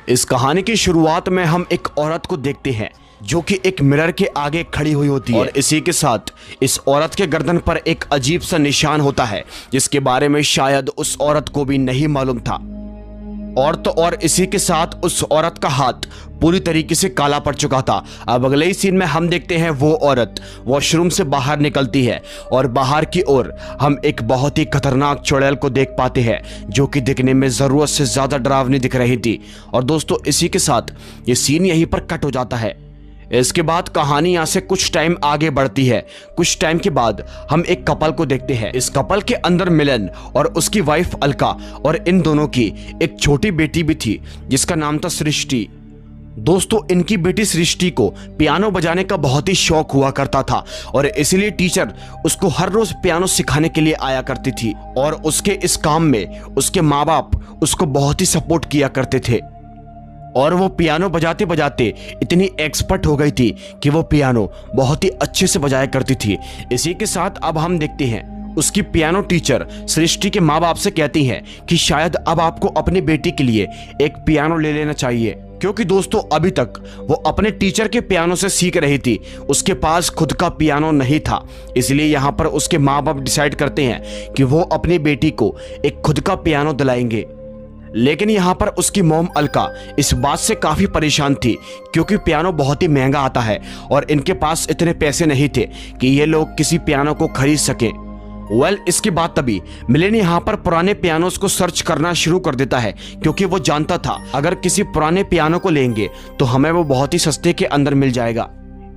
इस कहानी की शुरुआत में हम एक औरत को देखते हैं जो कि एक मिरर के आगे खड़ी हुई होती है और इसी के साथ इस औरत के गर्दन पर एक अजीब सा निशान होता है जिसके बारे में शायद उस औरत को भी नहीं मालूम था। और तो और इसी के साथ उस औरत का हाथ पूरी तरीके से काला पड़ चुका था। अब अगले ही सीन में हम देखते हैं वो औरत वॉशरूम से बाहर निकलती है और बाहर की ओर हम एक बहुत ही खतरनाक चुड़ैल को देख पाते हैं जो कि दिखने में ज़रूरत से ज़्यादा डरावनी दिख रही थी। और दोस्तों इसी के साथ ये सीन यहीं पर कट हो जाता है। इसके बाद कहानी यहाँ से कुछ टाइम आगे बढ़ती है। कुछ टाइम के बाद हम एक कपल को देखते हैं। इस कपल के अंदर मिलन और उसकी वाइफ अलका और इन दोनों की एक छोटी बेटी भी थी जिसका नाम था सृष्टि। दोस्तों इनकी बेटी सृष्टि को पियानो बजाने का बहुत ही शौक हुआ करता था और इसलिए टीचर उसको हर रोज पियानो सिखाने के लिए आया करती थी और उसके इस काम में उसके माँ बाप उसको बहुत ही सपोर्ट किया करते थे। और वो पियानो बजाते बजाते इतनी एक्सपर्ट हो गई थी कि वो पियानो बहुत ही अच्छे से बजाया करती थी। इसी के साथ अब हम देखते हैं उसकी पियानो टीचर सृष्टि के माँ बाप से कहती हैं कि शायद अब आपको अपनी बेटी के लिए एक पियानो ले लेना चाहिए, क्योंकि दोस्तों अभी तक वो अपने टीचर के पियानो से सीख रही थी, उसके पास खुद का पियानो नहीं था। इसलिए यहाँ पर उसके माँ बाप डिसाइड करते हैं कि वो अपनी बेटी को एक खुद का पियानो दिलाएंगे। लेकिन यहाँ पर उसकी मॉम अलका इस बात से काफ़ी परेशान थी क्योंकि पियानो बहुत ही महंगा आता है और इनके पास इतने पैसे नहीं थे कि ये लोग किसी पियानो को खरीद सकें। इसके बाद तभी मिलन यहाँ पर पुराने पियानोस को सर्च करना शुरू कर देता है क्योंकि वो जानता था अगर किसी पुराने पियानो को लेंगे तो हमें वो बहुत ही सस्ते के अंदर मिल जाएगा।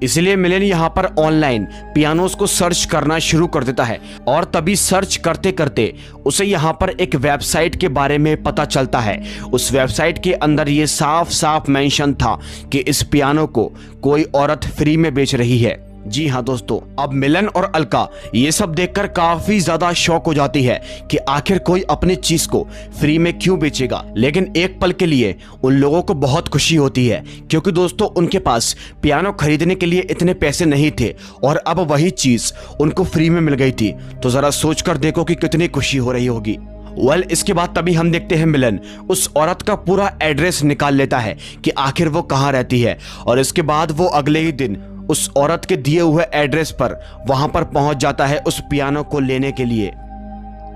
इसलिए मिलन यहाँ पर ऑनलाइन पियानोस को सर्च करना शुरू कर देता है और तभी सर्च करते करते उसे यहाँ पर एक वेबसाइट के बारे में पता चलता है। उस वेबसाइट के अंदर ये साफ साफ मेंशन था कि इस पियानो को कोई औरत फ्री में बेच रही है। जी हाँ दोस्तों, अब मिलन और अलका ये सब देखकर काफी ज्यादा शॉक हो जाती है कि आखिर कोई अपनी चीज को फ्री में क्यों बेचेगा। लेकिन एक पल के लिए उन लोगों को बहुत खुशी होती है क्योंकि दोस्तों उनके पास पियानो खरीदने के लिए इतने पैसे नहीं थे और अब वही चीज उनको फ्री में मिल गई थी। तो जरा सोच कर देखो कि कितनी खुशी हो रही होगी। इसके बाद तभी हम देखते हैं मिलन उस औरत का पूरा एड्रेस निकाल लेता है कि आखिर वो कहाँ रहती है और इसके बाद वो अगले ही दिन उस औरत के दिए हुए एड्रेस पर वहां पर पहुंच जाता है उस पियानो को लेने के लिए।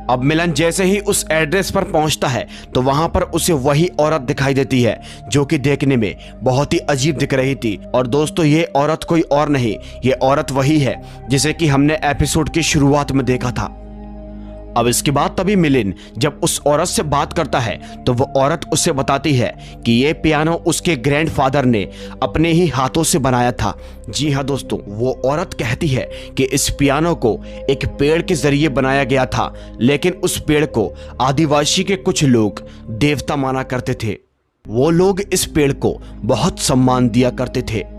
अब मिलन जैसे ही उस एड्रेस पर पहुंचता है तो वहां पर उसे वही औरत दिखाई देती है जो कि देखने में बहुत ही अजीब दिख रही थी। और दोस्तों ये औरत कोई और नहीं, ये औरत वही है जिसे कि हमने एपिसोड की शुरुआत में देखा था। अब इसके बाद तभी मिलन जब उस औरत से बात करता है तो वो औरत उसे बताती है कि ये पियानो उसके ग्रैंडफादर ने अपने ही हाथों से बनाया था। जी हाँ दोस्तों, वो औरत कहती है कि इस पियानो को एक पेड़ के जरिए बनाया गया था, लेकिन उस पेड़ को आदिवासी के कुछ लोग देवता माना करते थे। वो लोग इस पेड़ को बहुत सम्मान दिया करते थे,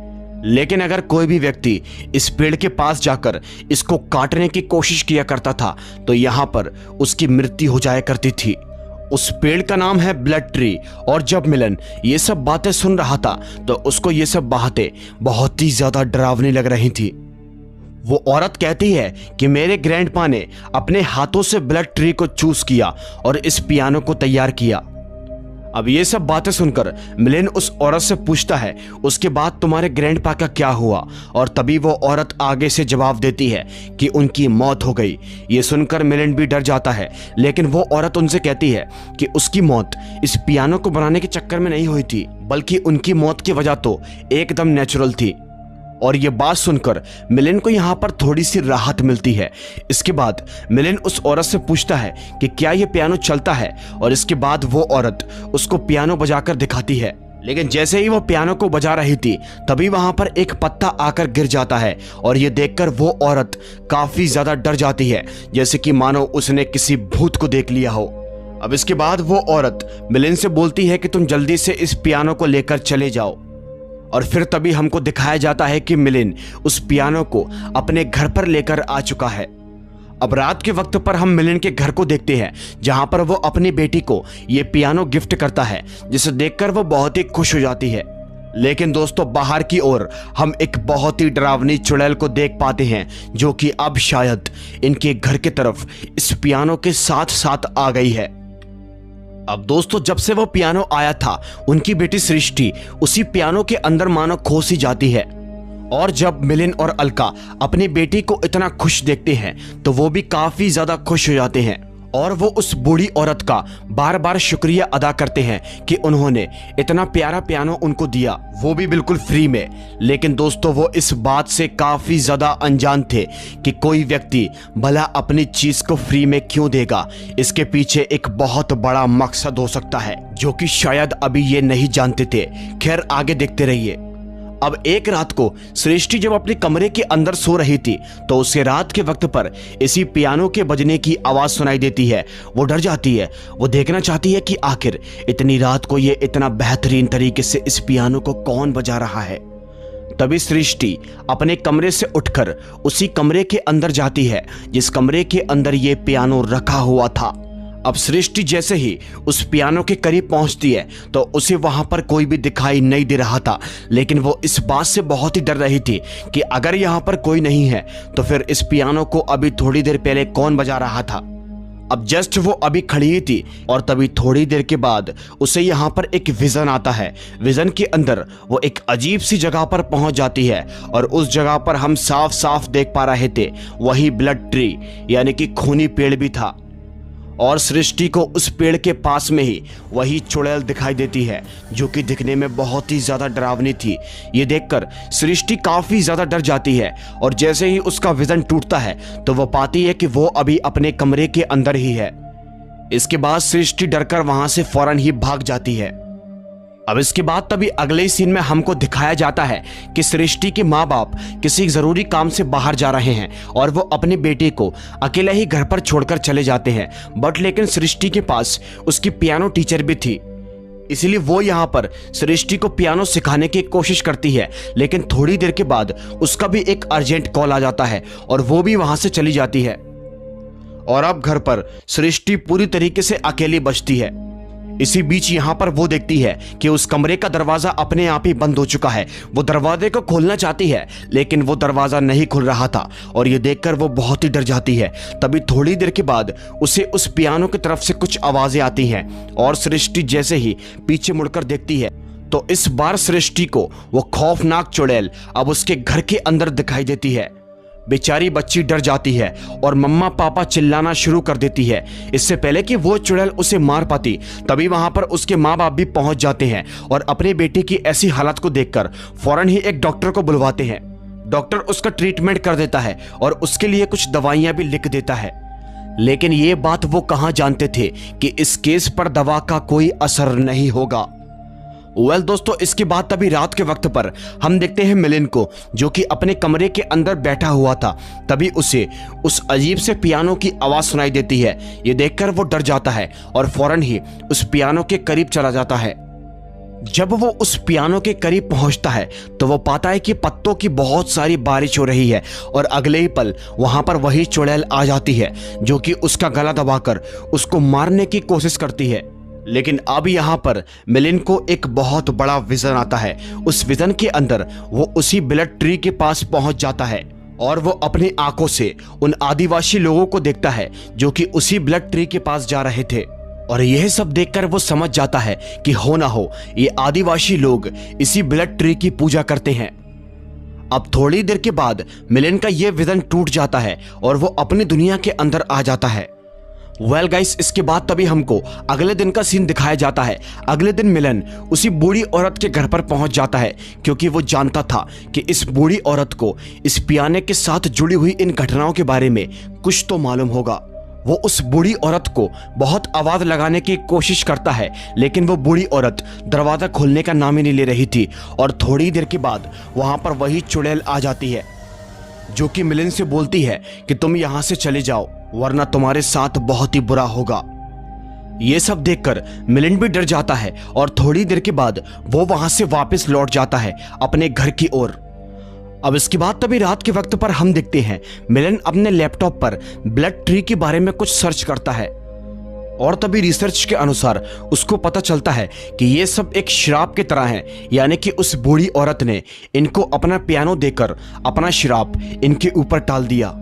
लेकिन अगर कोई भी व्यक्ति इस पेड़ के पास जाकर इसको काटने की कोशिश किया करता था तो यहाँ पर उसकी मृत्यु हो जाया करती थी। उस पेड़ का नाम है ब्लड ट्री। और जब मिलन ये सब बातें सुन रहा था तो उसको ये सब बातें बहुत ही ज्यादा डरावनी लग रही थी। वो औरत कहती है कि मेरे ग्रैंडपा ने अपने हाथों से ब्लड ट्री को चूज किया और इस पियानो को तैयार किया। अब ये सब बातें सुनकर मिलन उस औरत से पूछता है उसके बाद तुम्हारे ग्रैंडपा का क्या हुआ, और तभी वो औरत आगे से जवाब देती है कि उनकी मौत हो गई। ये सुनकर मिलन भी डर जाता है, लेकिन वो औरत उनसे कहती है कि उसकी मौत इस पियानो को बनाने के चक्कर में नहीं हुई थी, बल्कि उनकी मौत की वजह तो एकदम नेचुरल थी। और ये बात सुनकर मिलन को यहाँ पर थोड़ी सी राहत मिलती है। इसके बाद मिलन उस औरत से पूछता है कि क्या ये पियानो चलता है, और इसके बाद वो औरत उसको पियानो बजाकर दिखाती है। लेकिन जैसे ही वो पियानो को बजा रही थी तभी वहां पर एक पत्ता आकर गिर जाता है और ये देखकर वो औरत काफी ज्यादा डर जाती है, जैसे कि मानो उसने किसी भूत को देख लिया हो। अब इसके बाद वो औरत मिलन से बोलती है कि तुम जल्दी से इस पियानो को लेकर चले जाओ। और फिर तभी हमको दिखाया जाता है कि मिलन उस पियानो को अपने घर पर लेकर आ चुका है। अब रात के वक्त पर हम मिलन के घर को देखते हैं जहां पर वो अपनी बेटी को ये पियानो गिफ्ट करता है, जिसे देखकर वो बहुत ही खुश हो जाती है। लेकिन दोस्तों बाहर की ओर हम एक बहुत ही डरावनी चुड़ैल को देख पाते हैं जो कि अब शायद इनके घर की तरफ इस पियानो के साथ साथ आ गई है। अब दोस्तों जब से वो पियानो आया था, उनकी बेटी सृष्टि उसी पियानो के अंदर मानो खो सी जाती है। और जब मिलिंद और अलका अपनी बेटी को इतना खुश देखते हैं तो वो भी काफी ज्यादा खुश हो जाते हैं और वो उस बूढ़ी औरत का बार बार शुक्रिया अदा करते हैं कि उन्होंने इतना प्यारा पियानो उनको दिया, वो भी बिल्कुल फ्री में। लेकिन दोस्तों वो इस बात से काफी ज्यादा अनजान थे कि कोई व्यक्ति भला अपनी चीज को फ्री में क्यों देगा। इसके पीछे एक बहुत बड़ा मकसद हो सकता है जो कि शायद अभी ये नहीं जानते थे। खैर आगे देखते रहिए। अब एक रात को सृष्टि जब अपने कमरे के अंदर सो रही थी तो उसे रात के वक्त पर इसी पियानो के बजने की आवाज सुनाई देती है। वो डर जाती है, वो देखना चाहती है कि आखिर इतनी रात को ये इतना बेहतरीन तरीके से इस पियानो को कौन बजा रहा है। तभी सृष्टि अपने कमरे से उठकर उसी कमरे के अंदर जाती है जिस कमरे के अंदर ये पियानो रखा हुआ था। अब सृष्टि जैसे ही उस पियानो के करीब पहुंचती है तो उसे वहां पर कोई भी दिखाई नहीं दे रहा था, लेकिन वो इस बात से बहुत ही डर रही थी कि अगर यहां पर कोई नहीं है तो फिर इस पियानो को अभी थोड़ी देर पहले कौन बजा रहा था। अब जस्ट वो अभी खड़ी ही थी और तभी थोड़ी देर के बाद उसे यहाँ पर एक विजन आता है। विजन के अंदर वो एक अजीब सी जगह पर पहुंच जाती है और उस जगह पर हम साफ साफ देख पा रहे थे वही ब्लड ट्री यानी कि खूनी पेड़ भी था। और सृष्टि को उस पेड़ के पास में ही वही चुड़ैल दिखाई देती है जो कि दिखने में बहुत ही ज्यादा डरावनी थी। ये देखकर सृष्टि काफी ज्यादा डर जाती है और जैसे ही उसका विजन टूटता है तो वो पाती है कि वो अभी अपने कमरे के अंदर ही है। इसके बाद सृष्टि डरकर वहां से फौरन ही भाग जाती है। अब इसके बाद तभी अगले सीन में हमको दिखाया जाता है कि सृष्टि के माँ बाप किसी जरूरी काम से बाहर जा रहे हैं और वो अपनी बेटी को अकेले ही घर पर छोड़कर चले जाते हैं। बट लेकिन सृष्टि के पास उसकी पियानो टीचर भी थी, इसलिए वो यहाँ पर सृष्टि को पियानो सिखाने की कोशिश करती है। लेकिन थोड़ी देर के बाद उसका भी एक अर्जेंट कॉल आ जाता है और वो भी वहां से चली जाती है। और अब घर पर सृष्टि पूरी तरीके से अकेली बचती है। इसी बीच यहाँ पर वो देखती है कि उस कमरे का दरवाजा अपने आप ही बंद हो चुका है। वो दरवाजे को खोलना चाहती है लेकिन वो दरवाजा नहीं खुल रहा था और ये देखकर वो बहुत ही डर जाती है। तभी थोड़ी देर के बाद उसे उस पियानो की तरफ से कुछ आवाजें आती हैं और सृष्टि जैसे ही पीछे मुड़कर देखती है तो इस बार सृष्टि को वो खौफनाक चुड़ैल अब उसके घर के अंदर दिखाई देती है। बेचारी बच्ची डर जाती है और मम्मा पापा चिल्लाना शुरू कर देती है। इससे पहले कि वो चुड़ैल उसे मार पाती तभी वहां पर उसके माँ बाप भी पहुंच जाते हैं और अपने बेटे की ऐसी हालत को देखकर फौरन ही एक डॉक्टर को बुलवाते हैं। डॉक्टर उसका ट्रीटमेंट कर देता है और उसके लिए कुछ दवाइयां भी लिख देता है। लेकिन ये बात वो कहाँ जानते थे कि इस केस पर दवा का कोई असर नहीं होगा। दोस्तों इसके बाद तभी रात के वक्त पर हम देखते हैं मिलिंद को जो कि अपने कमरे के अंदर बैठा हुआ था। तभी उसे उस अजीब से पियानो की आवाज सुनाई देती है। ये देखकर वो डर जाता है और फौरन ही उस पियानो के करीब चला जाता है। जब वो उस पियानो के करीब पहुंचता है तो वो पाता है कि पत्तों की बहुत सारी बारिश हो रही है और अगले ही पल वहां पर वही चुड़ैल आ जाती है जो कि उसका गला दबाकर उसको मारने की कोशिश करती है। लेकिन अब यहाँ पर मिलिंद को एक बहुत बड़ा विजन आता है। उस विजन के अंदर वो उसी ब्लड ट्री के पास पहुंच जाता है और वो अपनी आंखों से उन आदिवासी लोगों को देखता है जो कि उसी ब्लड ट्री के पास जा रहे थे। और यह सब देखकर वो समझ जाता है कि हो ना हो ये आदिवासी लोग इसी ब्लड ट्री की पूजा करते हैं। अब थोड़ी देर के बाद मिलिंद का यह विजन टूट जाता है और वो अपनी दुनिया के अंदर आ जाता है। गाइस इसके बाद तभी हमको अगले दिन का सीन दिखाया जाता है। अगले दिन मिलिंद उसी बूढ़ी औरत के घर पर पहुंच जाता है क्योंकि वो जानता था कि इस बूढ़ी औरत को इस पियाने के साथ जुड़ी हुई इन घटनाओं के बारे में कुछ तो मालूम होगा। वो उस बूढ़ी औरत को बहुत आवाज लगाने की कोशिश करता है लेकिन वो बूढ़ी औरत दरवाजा खोलने का नाम ही नहीं ले रही थी। और थोड़ी देर के बाद वहां पर वही चुड़ैल आ जाती है जो कि मिलिंद से बोलती है कि तुम यहां से चले जाओ वरना तुम्हारे साथ बहुत ही बुरा होगा। ये सब देखकर मिलिंद भी डर जाता है और थोड़ी देर के बाद वो वहां से वापस लौट जाता है अपने घर की ओर। अब इसके बाद तभी रात के वक्त पर हम देखते हैं मिलिंद अपने लैपटॉप पर ब्लड ट्री के बारे में कुछ सर्च करता है और तभी रिसर्च के अनुसार उसको पता चलता है कि ये सब एक श्राप की तरह है, यानी कि उस बूढ़ी औरत ने इनको अपना पियानो देकर अपना श्राप इनके ऊपर टाल दिया।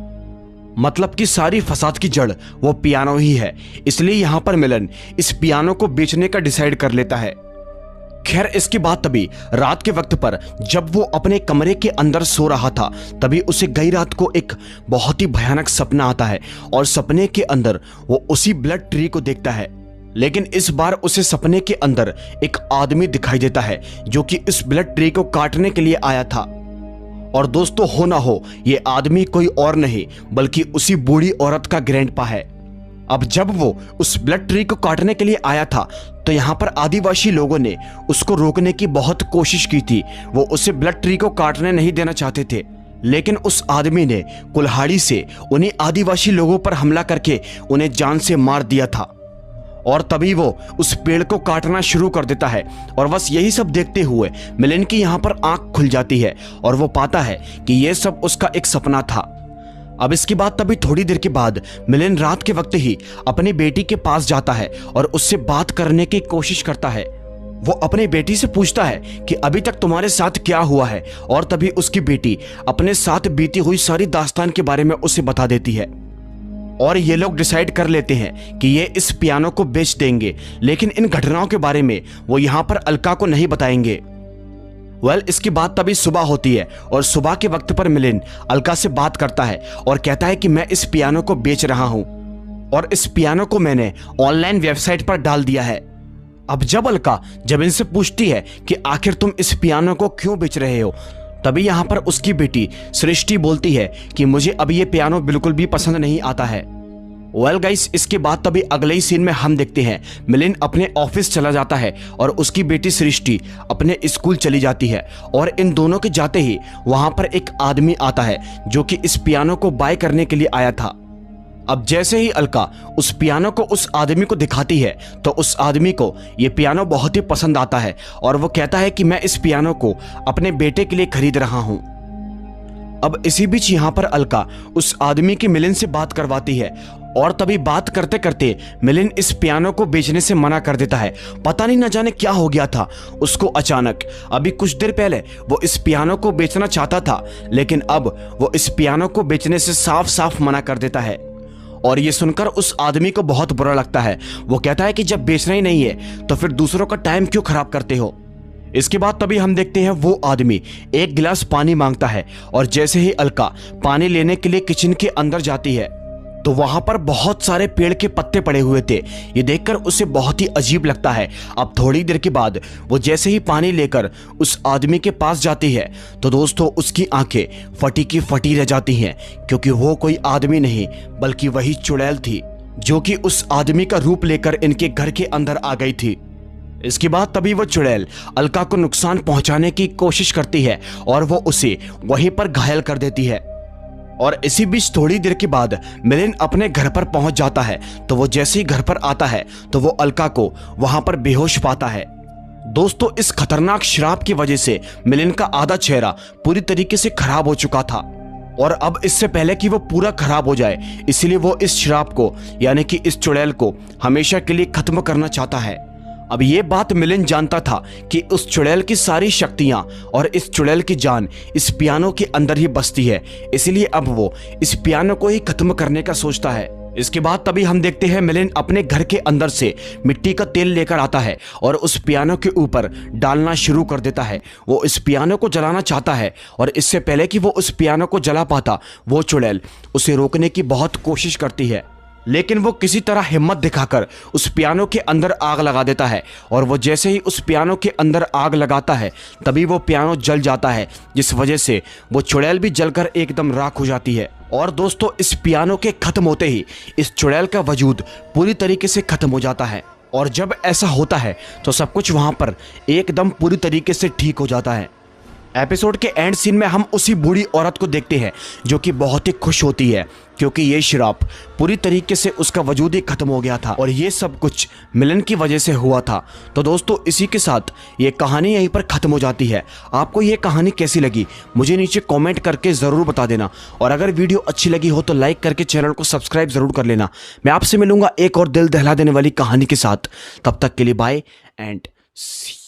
मतलब कि सारी फसाद की जड़ वो पियानो ही है। इसलिए यहाँ पर मिलन इस पियानो को बेचने का डिसाइड कर लेता है। खैर इसके बाद तभी रात के वक्त पर जब वो अपने कमरे के अंदर सो रहा था, तभी उसे गई रात को एक बहुत ही भयानक सपना आता है और सपने के अंदर वो उसी ब्लड ट्री को देखता है। लेकिन इस बार उसे सपने के अंदर एक आदमी दिखाई देता है जो कि इस ब्लड ट्री को काटने के लिए आया था। और दोस्तों हो ना हो ये आदमी कोई और नहीं बल्कि उसी बूढ़ी औरत का ग्रैंडपा है। अब जब वो उस ब्लड ट्री को काटने के लिए आया था तो यहाँ पर आदिवासी लोगों ने उसको रोकने की बहुत कोशिश की थी। वो उसे ब्लड ट्री को काटने नहीं देना चाहते थे, लेकिन उस आदमी ने कुल्हाड़ी से उन्हीं आदिवासी लोगों पर हमला करके उन्हें जान से मार दिया था। और तभी वो उस पेड़ को काटना शुरू कर देता है। और बस यही सब देखते हुए मिलन की यहाँ पर आंख खुल जाती है और वो पाता है कि ये सब उसका एक सपना था। अब इसके बाद तभी थोड़ी देर के बाद मिलन रात के वक्त ही अपनी बेटी के पास जाता है और उससे बात करने की कोशिश करता है। वो अपनी बेटी से पूछता है कि अभी तक तुम्हारे साथ क्या हुआ है, और तभी उसकी बेटी अपने साथ बीती हुई सारी दास्तान के बारे में उसे बता देती है। और ये लोग डिसाइड कर लेते हैं कि ये इस पियानो को बेच देंगे, लेकिन इन घटनाओं के बारे में वो यहाँ पर अलका को नहीं बताएंगे। इसके बाद तभी सुबह होती है और सुबह के वक्त पर मिलन अलका से बात करता है और कहता है कि मैं इस पियानो को बेच रहा हूं और इस पियानो को मैंने ऑनलाइन वेबसाइट पर डाल दिया है। अब जब अलका इनसे पूछती है कि आखिर तुम इस पियानो को क्यों बेच रहे हो, तभी यहाँ पर उसकी बेटी सृष्टि बोलती है कि मुझे अब ये पियानो बिल्कुल भी पसंद नहीं आता है। गाइस इसके बाद तभी अगले ही सीन में हम देखते हैं मिलन अपने ऑफिस चला जाता है और उसकी बेटी सृष्टि अपने स्कूल चली जाती है। और इन दोनों के जाते ही वहां पर एक आदमी आता है जो कि इस पियानो को बाय करने के लिए आया था। अब जैसे ही अलका उस पियानो को उस आदमी को दिखाती है तो उस आदमी को ये पियानो बहुत ही पसंद आता है और वो कहता है कि मैं इस पियानो को अपने बेटे के लिए खरीद रहा हूं। अब इसी बीच यहाँ पर अलका उस आदमी की मिलन से बात करवाती है और तभी बात करते करते मिलन इस पियानो को बेचने से मना कर देता है। पता नहीं न जाने क्या हो गया था उसको अचानक। अभी कुछ देर पहले वो इस पियानो को बेचना चाहता था, लेकिन अब वो इस पियानो को बेचने से साफ साफ मना कर देता है। और ये सुनकर उस आदमी को बहुत बुरा लगता है। वो कहता है कि जब बेचना ही नहीं है तो फिर दूसरों का टाइम क्यों खराब करते हो। इसके बाद तभी हम देखते हैं वो आदमी एक गिलास पानी मांगता है और जैसे ही अलका पानी लेने के लिए किचन के अंदर जाती है तो वहां पर बहुत सारे पेड़ के पत्ते पड़े हुए थे। ये देखकर उसे बहुत ही अजीब लगता है। अब थोड़ी देर के बाद वो जैसे ही पानी लेकर उस आदमी के पास जाती है तो दोस्तों उसकी आंखें फटी की फटी रह जाती हैं, क्योंकि वो कोई आदमी नहीं बल्कि वही चुड़ैल थी जो कि उस आदमी का रूप लेकर इनके घर के अंदर आ गई थी। इसके बाद तभी वो चुड़ैल अलका को नुकसान पहुंचाने की कोशिश करती है और वो उसे वहीं पर घायल कर देती है। और इसी बीच थोड़ी देर के बाद मिलन अपने घर पर पहुंच जाता है। तो वो जैसे ही घर पर आता है तो वो अलका को वहां पर बेहोश पाता है। दोस्तों इस खतरनाक शराब की वजह से मिलन का आधा चेहरा पूरी तरीके से खराब हो चुका था और अब इससे पहले कि वो पूरा खराब हो जाए इसलिए वो इस शराब को यानी कि इस चुड़ैल को हमेशा के लिए खत्म करना चाहता है। अब ये बात मिलन जानता था कि उस चुड़ैल की सारी शक्तियां और इस चुड़ैल की जान इस पियानो के अंदर ही बसती है, इसलिए अब वो इस पियानो को ही खत्म करने का सोचता है। इसके बाद तभी हम देखते हैं मिलन अपने घर के अंदर से मिट्टी का तेल लेकर आता है और उस पियानो के ऊपर डालना शुरू कर देता है। वो इस पियानो को जलाना चाहता है और इससे पहले कि वो उस पियानो को जला पाता वो चुड़ैल उसे रोकने की बहुत कोशिश करती है, लेकिन वो किसी तरह हिम्मत दिखाकर उस पियानो के अंदर आग लगा देता है। और वो जैसे ही उस पियानो के अंदर आग लगाता है तभी वो पियानो जल जाता है, जिस वजह से वो चुड़ैल भी जलकर एकदम राख हो जाती है। और दोस्तों इस पियानो के खत्म होते ही इस चुड़ैल का वजूद पूरी तरीके से खत्म हो जाता है। और जब ऐसा होता है तो सब कुछ वहां पर एकदम पूरी तरीके से ठीक हो जाता है। एपिसोड के एंड सीन में हम उसी बूढ़ी औरत को देखते हैं जो कि बहुत ही खुश होती है क्योंकि ये शराब पूरी तरीके से उसका वजूद ही खत्म हो गया था और ये सब कुछ मिलन की वजह से हुआ था। तो दोस्तों इसी के साथ ये कहानी यहीं पर खत्म हो जाती है। आपको ये कहानी कैसी लगी मुझे नीचे कमेंट करके ज़रूर बता देना और अगर वीडियो अच्छी लगी हो तो लाइक करके चैनल को सब्सक्राइब ज़रूर कर लेना। मैं आपसे मिलूंगा एक और दिल दहला देने वाली कहानी के साथ। तब तक के लिए बाय एंड सी।